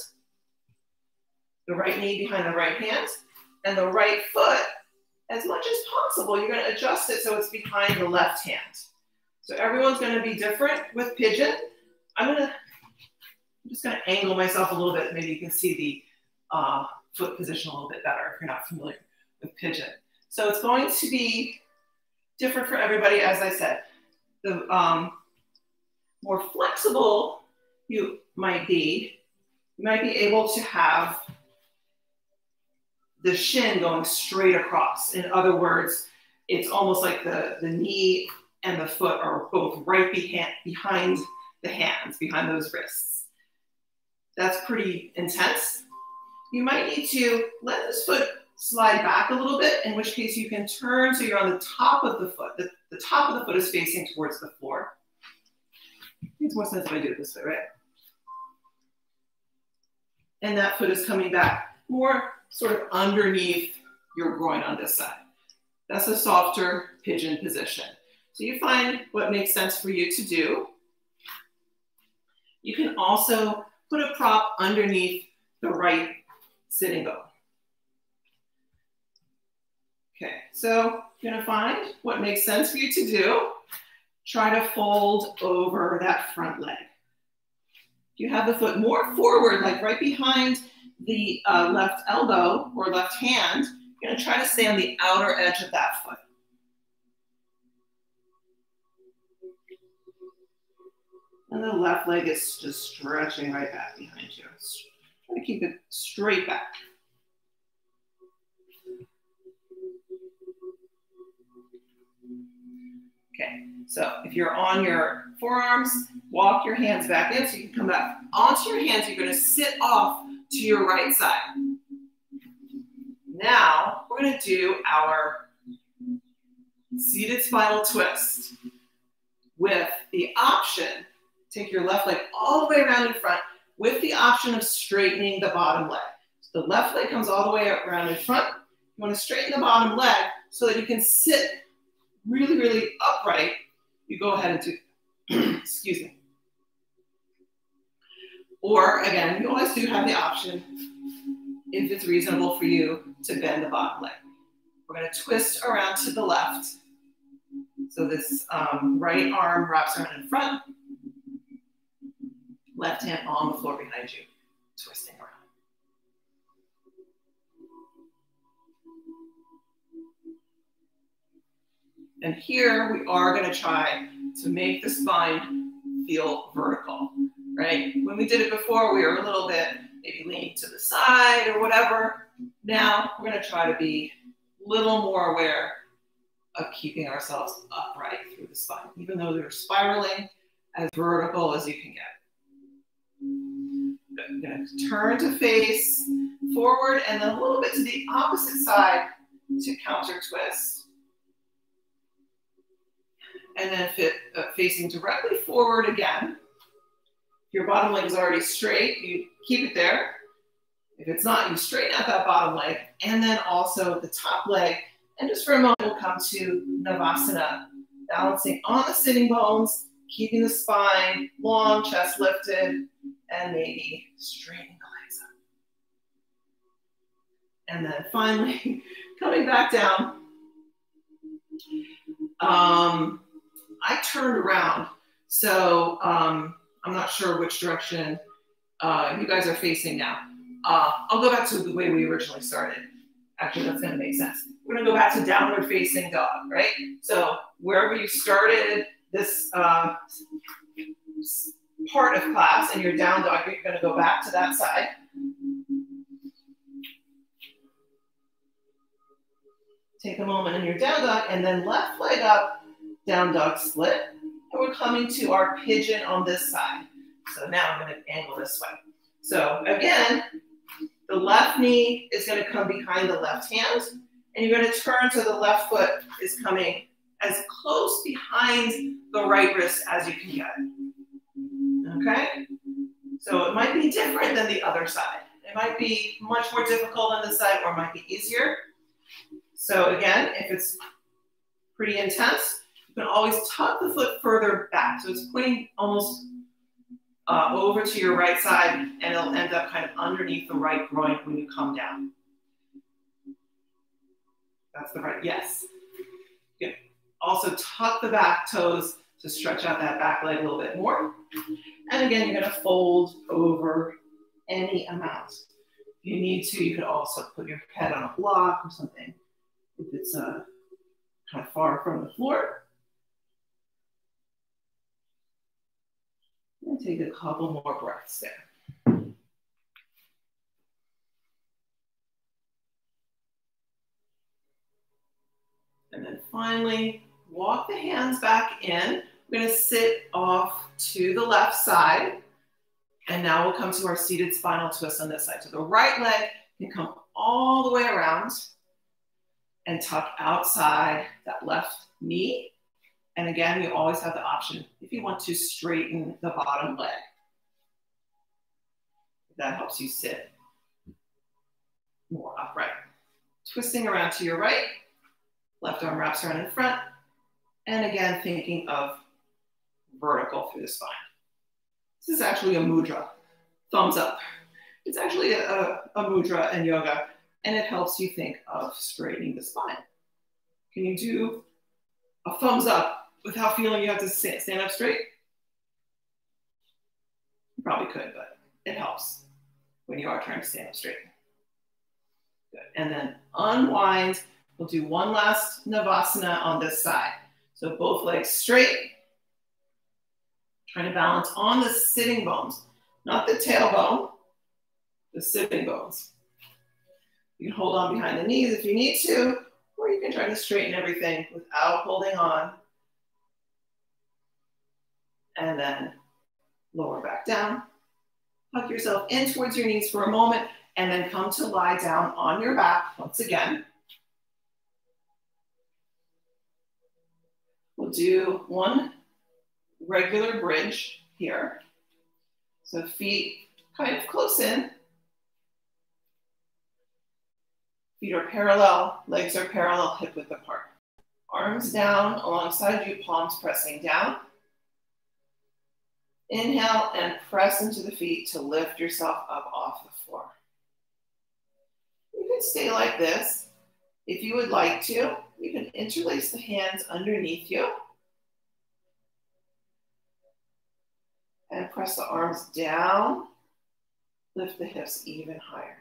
the right knee behind the right hand, and the right foot, as much as possible, you're going to adjust it so it's behind the left hand. So everyone's going to be different with pigeon. I'm just going to angle myself a little bit. Maybe you can see the foot position a little bit better if you're not familiar with pigeon. So it's going to be different for everybody, as I said. The more flexible you might be able to have the shin going straight across. In other words, it's almost like the knee and the foot are both right behind the hands, behind those wrists. That's pretty intense. You might need to let this foot slide back a little bit, in which case you can turn so you're on the top of the foot. The top of the foot is facing towards the floor. It makes more sense if I do it this way, right? And that foot is coming back more sort of underneath your groin on this side. That's a softer pigeon position. So you find what makes sense for you to do. You can also put a prop underneath the right sitting bone. Okay, so you're gonna find what makes sense for you to do. Try to fold over that front leg. If you have the foot more forward, like right behind the left elbow or left hand, you're gonna try to stay on the outer edge of that foot. And the left leg is just stretching right back behind you. Try to keep it straight back. Okay, so if you're on your forearms, walk your hands back in so you can come back onto your hands. You're gonna sit off to your right side. Now, we're gonna do our seated spinal twist with the option, take your left leg all the way around in front with the option of straightening the bottom leg. So the left leg comes all the way around in front. You wanna straighten the bottom leg so that you can sit really, really upright. You go ahead and do, excuse me. Or again, you always do have the option, if it's reasonable for you, to bend the bottom leg. We're gonna twist around to the left. So this right arm wraps around in front, left hand on the floor behind you, twisting around. And here we are gonna try to make the spine feel vertical, right? When we did it before, we were a little bit maybe leaning to the side or whatever. Now we're gonna try to be a little more aware of keeping ourselves upright through the spine, even though they're spiraling, as vertical as you can get. Good. You're gonna turn to face forward and then a little bit to the opposite side to counter twist. And then facing directly forward again. If your bottom leg is already straight, you keep it there. If it's not, you straighten out that bottom leg and then also the top leg. And just for a moment, we'll come to Navasana, balancing on the sitting bones, keeping the spine long, chest lifted, and maybe straightening the legs up. And then finally, coming back down. I turned around, so I'm not sure which direction you guys are facing now. I'll go back to the way we originally started. Actually, that's gonna make sense. We're gonna go back to downward facing dog, right? So wherever you started this part of class and your down dog, you're gonna go back to that side. Take a moment in your down dog and then left leg up, down dog split. And we're coming to our pigeon on this side. So now I'm gonna angle this way. So again, the left knee is gonna come behind the left hand and you're gonna turn so the left foot is coming as close behind the right wrist as you can get. Okay? So it might be different than the other side. It might be much more difficult on this side or it might be easier. So again, if it's pretty intense, you can always tuck the foot further back. So it's pointing almost over to your right side and it'll end up kind of underneath the right groin when you come down. That's the right, yes. Good. Also tuck the back toes to stretch out that back leg a little bit more. And again, you're gonna fold over any amount. If you need to, you could also put your head on a block or something if it's kind of far from the floor. And take a couple more breaths there. And then finally, walk the hands back in. We're going to sit off to the left side. And now we'll come to our seated spinal twist on this side. So the right leg can come all the way around and tuck outside that left knee. And again, you always have the option if you want to straighten the bottom leg. That helps you sit more upright. Twisting around to your right, left arm wraps around in front. And again, thinking of vertical through the spine. This is actually a mudra, thumbs up. It's actually a mudra in yoga, and it helps you think of straightening the spine. Can you do a thumbs up without feeling you have to stand up straight? You probably could, but it helps when you are trying to stand up straight. Good. And then unwind. We'll do one last Navasana on this side. So both legs straight. Trying to balance on the sitting bones, not the tailbone, the sitting bones. You can hold on behind the knees if you need to, or you can try to straighten everything without holding on. And then lower back down. Hug yourself in towards your knees for a moment, and then come to lie down on your back once again. We'll do one regular bridge here. So feet kind of close in. Feet are parallel, legs are parallel, hip width apart. Arms down alongside you, palms pressing down. Inhale and press into the feet to lift yourself up off the floor. You can stay like this. If you would like to, you can interlace the hands underneath you. And press the arms down, lift the hips even higher.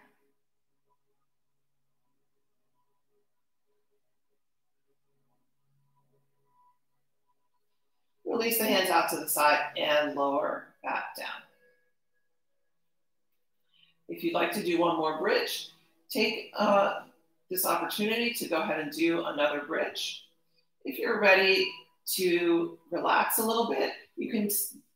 Release the hands out to the side and lower back down. If you'd like to do one more bridge, take this opportunity to go ahead and do another bridge. If you're ready to relax a little bit, you can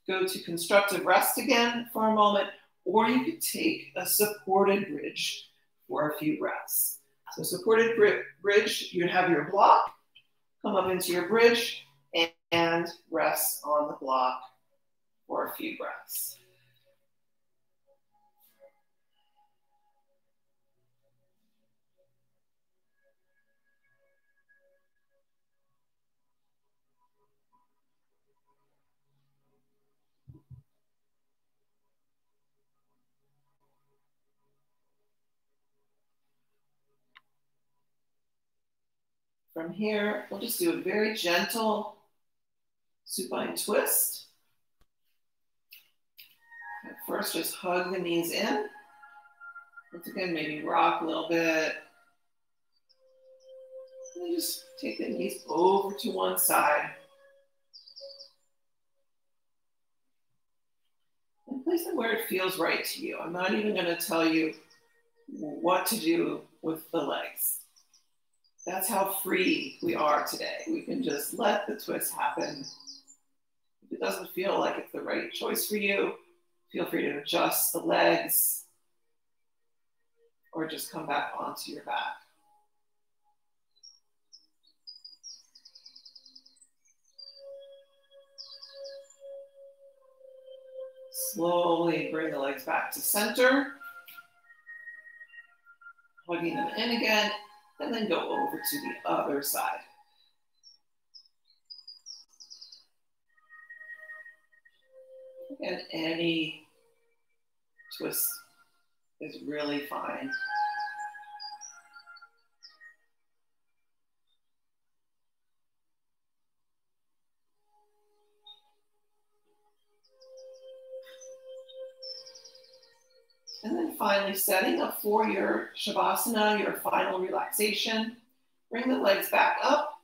go to constructive rest again for a moment, or you could take a supported bridge for a few breaths. So supported bridge, you'd have your block, come up into your bridge, and rest on the block for a few breaths. From here, we'll just do a very gentle supine twist. At first, just hug the knees in. Once again, maybe rock a little bit. And just take the knees over to one side. And place them where it feels right to you. I'm not even going to tell you what to do with the legs. That's how free we are today. We can just let the twist happen. If it doesn't feel like it's the right choice for you, feel free to adjust the legs or just come back onto your back. Slowly bring the legs back to center. Hugging them in again. And then go over to the other side. And any twist is really fine. And then finally, setting up for your Shavasana, your final relaxation. Bring the legs back up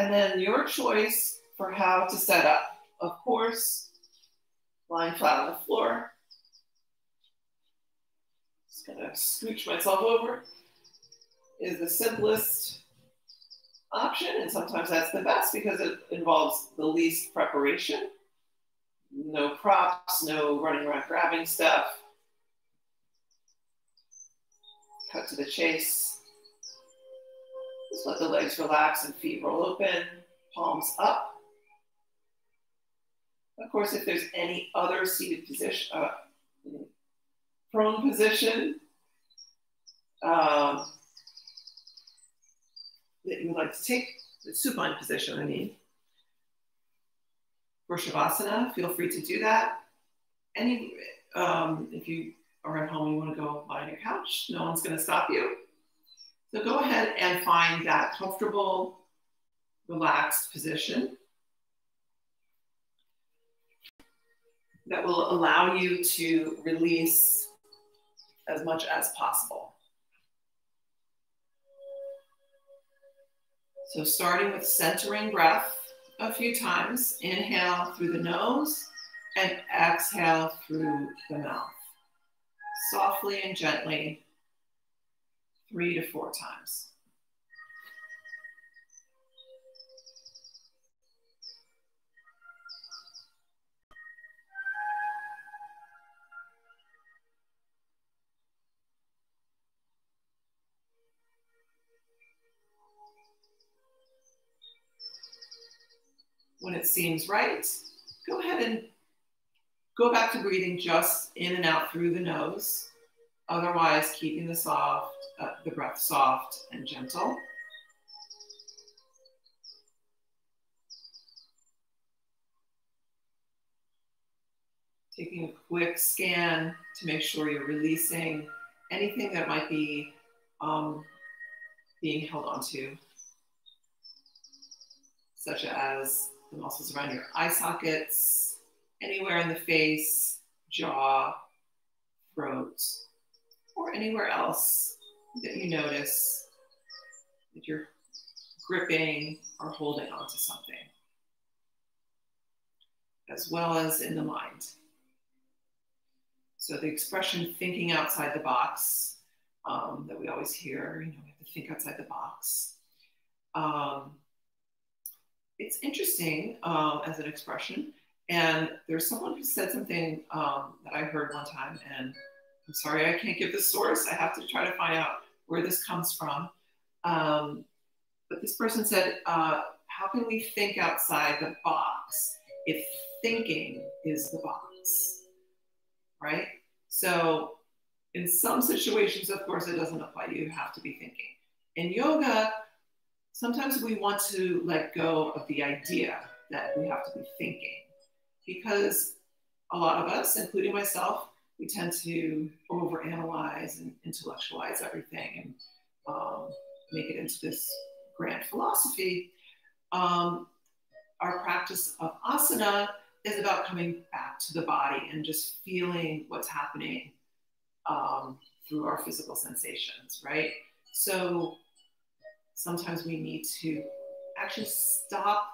And then your choice for how to set up. Of course, lying flat on the floor. Just gonna scooch myself over is the simplest option, and sometimes that's the best because it involves the least preparation. No props, no running around grabbing stuff. Cut to the chase. Just let the legs relax and feet roll open, palms up. Of course, if there's any other seated position, prone position that you would like to take, the supine position, I mean, for Shavasana, feel free to do that. If you are at home, you want to go lie on your couch, no one's going to stop you. So go ahead and find that comfortable, relaxed position that will allow you to release as much as possible. So starting with centering breath a few times, inhale through the nose and exhale through the mouth. Softly and gently, 3 to 4 times. When it seems right, go ahead and go back to breathing just in and out through the nose. Otherwise, keeping the breath soft and gentle. Taking a quick scan to make sure you're releasing anything that might be being held onto, such as the muscles around your eye sockets, anywhere in the face, jaw, throat, or anywhere else that you notice that you're gripping or holding onto something, as well as in the mind. So the expression thinking outside the box that we always hear, we have to think outside the box. It's interesting as an expression. And there's someone who said something that I heard one time, and I'm sorry I can't give the source. I have to try to find out where this comes from. But this person said, how can we think outside the box if thinking is the box, right? So in some situations, of course, it doesn't apply. You have to be thinking. In yoga, sometimes we want to let go of the idea that we have to be thinking, because a lot of us, including myself, we tend to overanalyze and intellectualize everything and make it into this grand philosophy. Our practice of asana is about coming back to the body and just feeling what's happening through our physical sensations, right? So sometimes we need to actually stop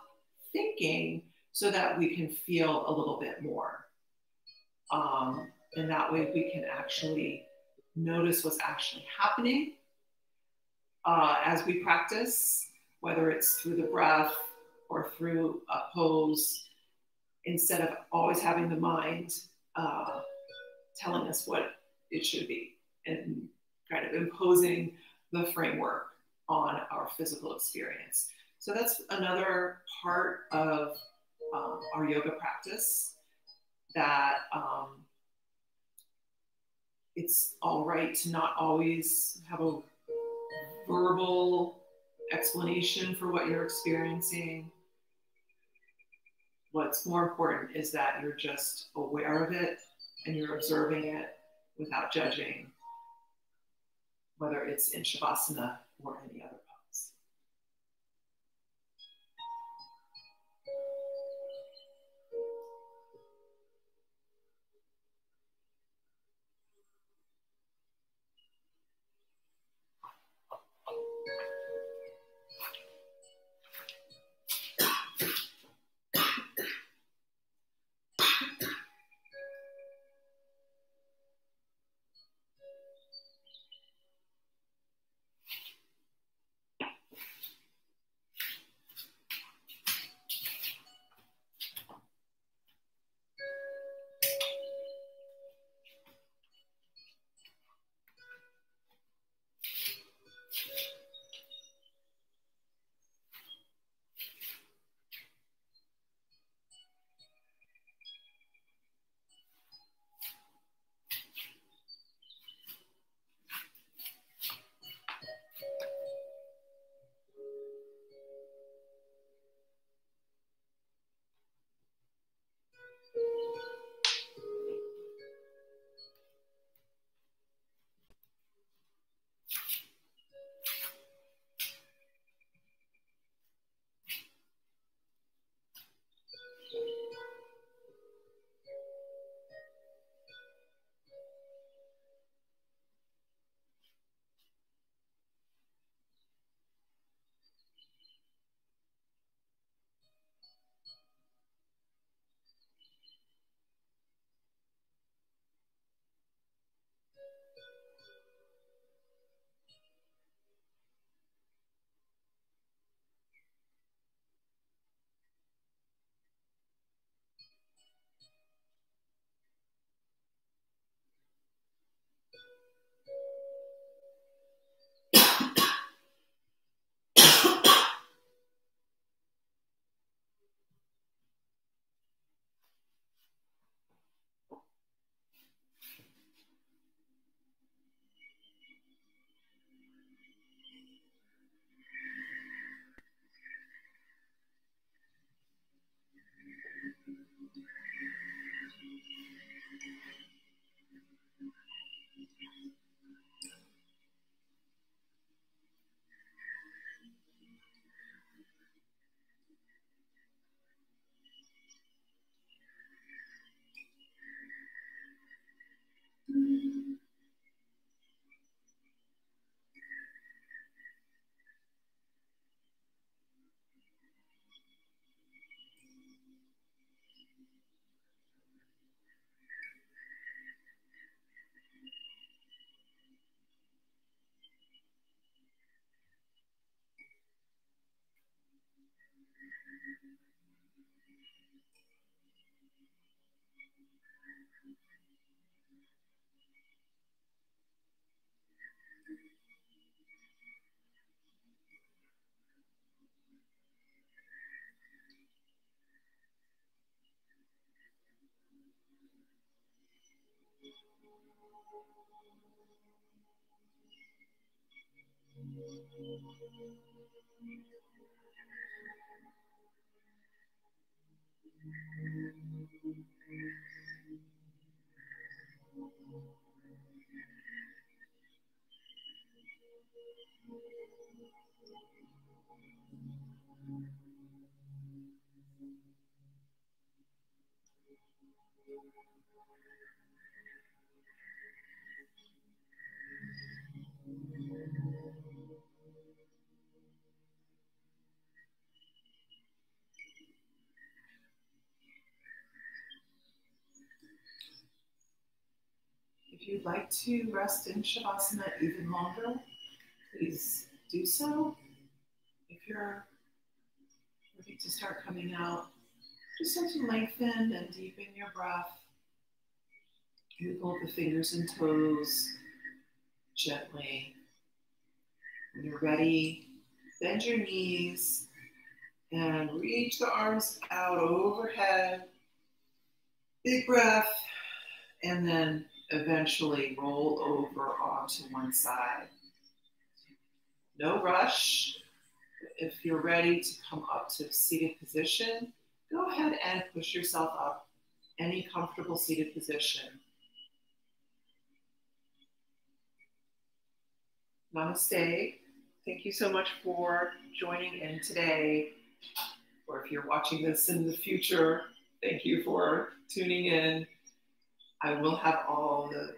thinking so that we can feel a little bit more. And that way we can actually notice what's actually happening as we practice, whether it's through the breath or through a pose, instead of always having the mind telling us what it should be and kind of imposing the framework on our physical experience. So that's another part of our yoga practice, that it's all right to not always have a verbal explanation for what you're experiencing. What's more important is that you're just aware of it and you're observing it without judging, whether it's in Shavasana or any other pose. If you'd like to rest in Shavasana even longer, please do so. If you're ready to start coming out, just start to lengthen and deepen your breath. Wiggle the fingers and toes gently. When you're ready, bend your knees and reach the arms out overhead. Big breath, and then eventually roll over onto one side. No rush. If you're ready to come up to seated position, go ahead and push yourself up. Any comfortable seated position. Namaste. Thank you so much for joining in today. Or if you're watching this in the future, thank you for tuning in. I will have all the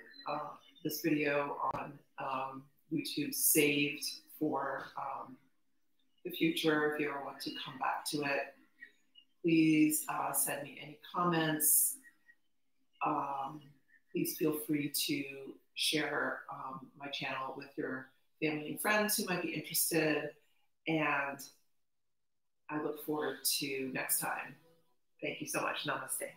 this video on YouTube saved for the future if you ever want to come back to it. Please send me any comments. Please feel free to share my channel with your family and friends who might be interested. And I look forward to next time. Thank you so much. Namaste.